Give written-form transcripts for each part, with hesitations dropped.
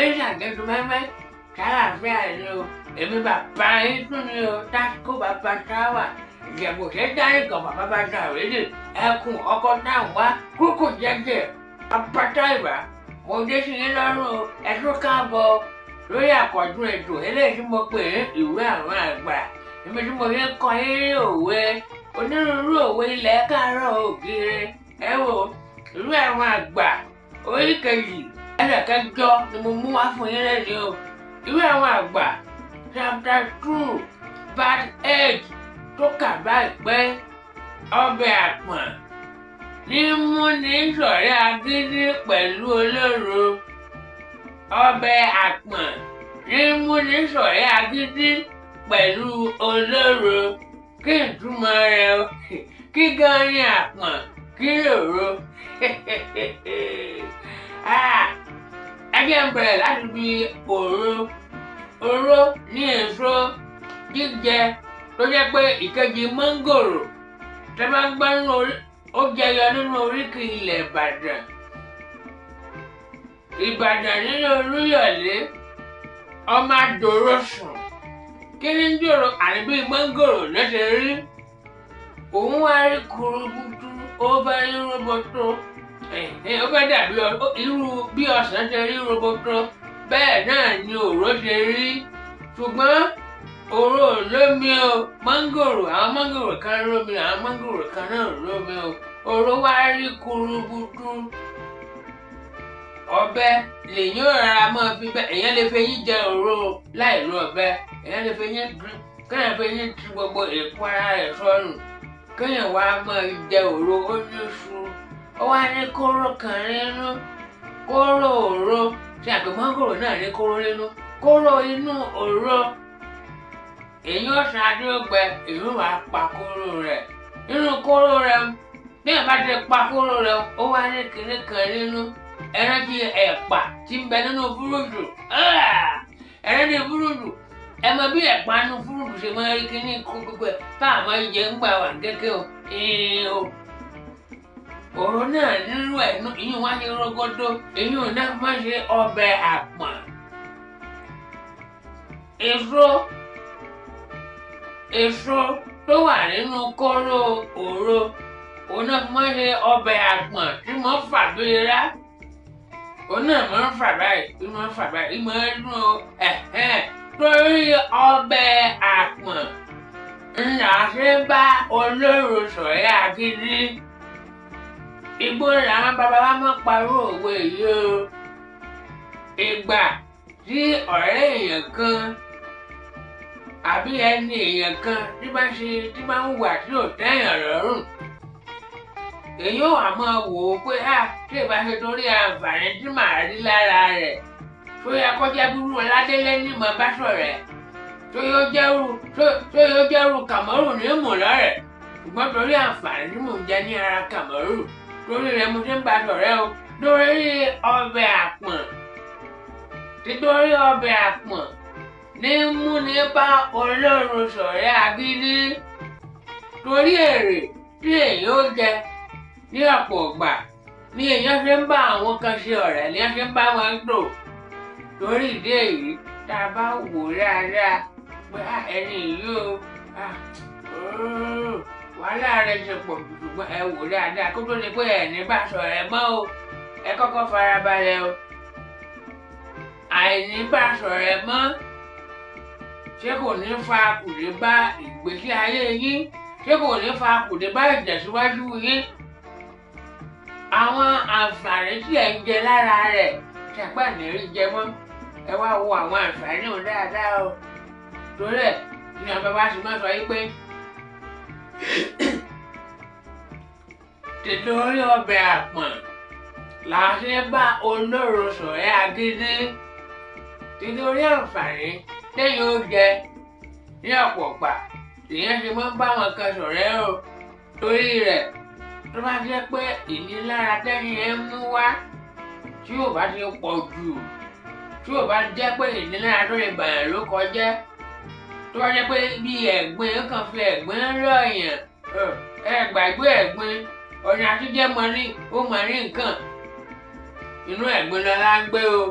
méjì àgẹ́tù mẹ́mẹ́ ṣàlàáfíà ni o èmi bàbá yín tún ni o tásìkò bàbá táwà ìjẹ̀bù ṣe dárí kan bàbá bá dà rédè ẹkùn ọkọ̀ náà wá kúkú jẹ́jẹ́ apátá ìbá mo dé sí yín lọ́rùn o ẹ tún káàbọ̀ lórí àkọ́tún ètò eléyìí tí mo pè ní ìwé àwọn àgbà níbi tí mo fi ń kọ́ yín ní òwe onírúurú òwe ilẹ̀ káàárọ̀ oòjíire ẹ wò ìwé àwọn àgbà orí kejì ẹsẹ̀ kẹjọ ni mo mú wá fún yín lẹ́yìn o ìwé àwọn àgbà chapter 2 verse 8 tó kà báyìí pé ọbẹ̀ àpọ̀n ní múni ṣọ̀rẹ́ agídí pẹ̀lú olóró ọbẹ̀ àpọ̀n ní múni ṣọ̀rẹ́ agídí pẹ̀lú olóró kí n túmọ̀ rẹ̀ o kí gan ni àpọ̀n kí lòró ẹgbẹ́ ń bẹ̀rẹ̀ láti fi oró ní èso jíjẹ tó jẹ́ pé ìkejì mọ́ngòrò tẹ́ bá ń gbọ́ nínú ó jẹyọ nínú oríkì ilẹ̀ Ìbàdàn nínú Olúyọ̀lé ọmọ àdòrò sùn kí ni ń dòrò àní bíi mọ́ngòrò lọ́sẹ̀ rí òun wá rí kurubutu ó bá rí roboto ó bá dàbí irú bí ọsàn ṣe rí roboto bẹ́ẹ̀ náà ni òró ṣe rí ṣùgbọ́n òró lómi o mọ́ngòrò àwọn mọ́ngòrò kan lómi àwọn mọ́ngòrò kan náà lómi o òró wá rí kurubutu ọ̀bẹ lèyìn ò rárá máa fi bẹ́ẹ̀ èèyàn lè fẹ́ yín jẹ òró láì lo ọ̀bẹ èèyàn lè fẹ́ yín kéèyàn fẹ́ yín tú gbogbo èèpo ara rẹ̀ sọnù kéèyàn wá máa jẹ òró ó ní iṣu ó wá ní kóró kan nínú kóró òró ṣe àpè mọ́ngòrò náà ní kóró nínú kóró inú òró èyí ó ṣáájú ọgbẹ èyí ó wá pa kóró rẹ̀ nínú kóró rẹ̀ bí ẹ bá ti pa kóró rẹ̀ ó wá ní kinní kan nínú ẹran tí ẹ̀pà tí ń bẹ nínú fúrúùtù ẹran ní fúrúùtù ẹ mọ bí ẹ̀pà nínú fúrúùtù ṣe máa rí kinní kó gbogbo ẹ̀ táà máa jẹ ń gbà wà kékeré o òró náà nínú ẹ̀ ìyún wá ní rógódó ìyún náà máa ṣe ọbẹ̀ àpọ̀n èso tó wà nínú kóró òró òun náà máa ṣe ọbẹ̀ àpọ̀n tí mo fà bíra òun náà máa ń fà báyìí máa ń dún o torí ọbẹ̀ àpọ̀n ńlá ṣe bá olóró ṣọ̀rẹ́ agídí igbó làwọn bàbá wa máa parọ́ òwe yìí o ìgbà tí ọ̀rẹ́ èèyàn kan àbí ẹni èèyàn kan tí bá ń wà tí ò tẹ́yàn lọ́rùn èyí ò wá máa wò ó pé tí ìbá ṣe torí àǹfààní tí màá rí lára rẹ̀ tó yẹ kó jẹ́ búrú ọládélé ní mọ̀ bá ṣọ̀rẹ́ tó yóò jẹ́rù kàmọ́rù ní mọ̀lọ́rẹ̀ ṣùgbọ́n torí àǹfààní tí mò ń jẹ ní ara kàmọ́rù torí rẹ̀ mo ṣe ń bá ṣọ̀rẹ́ o lórí ọbẹ̀ àpọ̀n títorí ọbẹ̀ àpọ̀n ní múni bá olóró ṣọ̀rẹ́ agídí torí èrè tí èèyàn ó jẹ ní ọ̀pọ̀ ìgbà ni èèyàn ṣe ń bá àwọn kan ṣe ọ̀rẹ́ ni wọ́n ṣe ń bá wọn lò torí ìdí èyí tá a bá wò dáadáa pé ẹni yìí o wàhálà rẹ̀ ṣe pọ̀ jù ṣùgbọ́n ẹ wò dáadáa kó tó di pé ẹ̀ ní bá ṣọ̀rẹ́ mọ́ o ẹ kọ́kọ́ farabalẹ̀ o àìní bá ṣọ̀rẹ́ mọ́ ṣé kò ní fa kùdé bá ìgbésí ayé yín ṣé kò ní fa kùdé bá ìtẹ̀síwájú yín àwọn àǹfààní tí ẹ̀ ń jẹ lára rẹ̀ ṣàpá ìnírí jẹ mọ́ ẹ wá wo àwọn àǹfààní ò dáadáa o torí ẹ̀ ní àwọn bàbá sì máa sọ yí pé títorí ọbẹ̀ àpọ̀n là ń ṣe bá olóró ṣọ̀rẹ́ agídí títorí àǹfààní téèyàn ó jẹ ní ọ̀pọ̀ ìgbà tèèyàn ṣe máa ń bá wọn kan ṣọ̀rẹ́ o torí rẹ̀ tó bá jẹ́ pé ìnilára tẹ́ni ẹ̀ ń mú wá tí ò bá ti pọ̀ jù tí ò bá jẹ́ pé ìnilára tó lè bàyàn ló kọjá tó bá jẹ́ pé bí ẹ̀gbin ó kàn fi ẹ̀gbin rọ̀yàn ẹ gbàgbé ẹ̀gbin ọ̀nà àtijọ́ mọ ní ó mọ ní nǹkan inú ẹ̀gbin lọ́la ń gbé o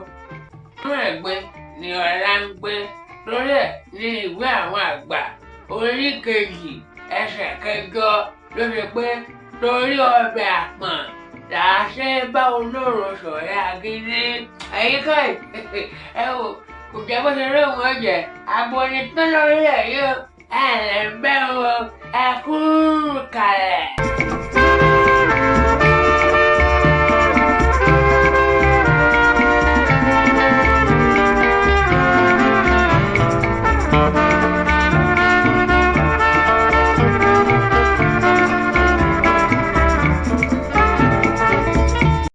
inú ẹ̀gbin ni ọlá ń gbé. Torí ẹ̀ ní ìwé àwọn àgbà orí kejì ẹsẹ̀ kẹjọ ló ṣe pé torí ọbẹ̀ àpọ̀n là á ṣe bá olóró ṣọ̀rẹ́ agídí. Ẹ̀yin kọ́ ẹ wò kò jẹ́ bó ṣe rí òun ọ̀jẹ̀ àbọ̀nì tán lórí ẹ̀ yóò ẹ̀ lẹ́ bẹ́ẹ̀ o ẹ kú kalẹ̀.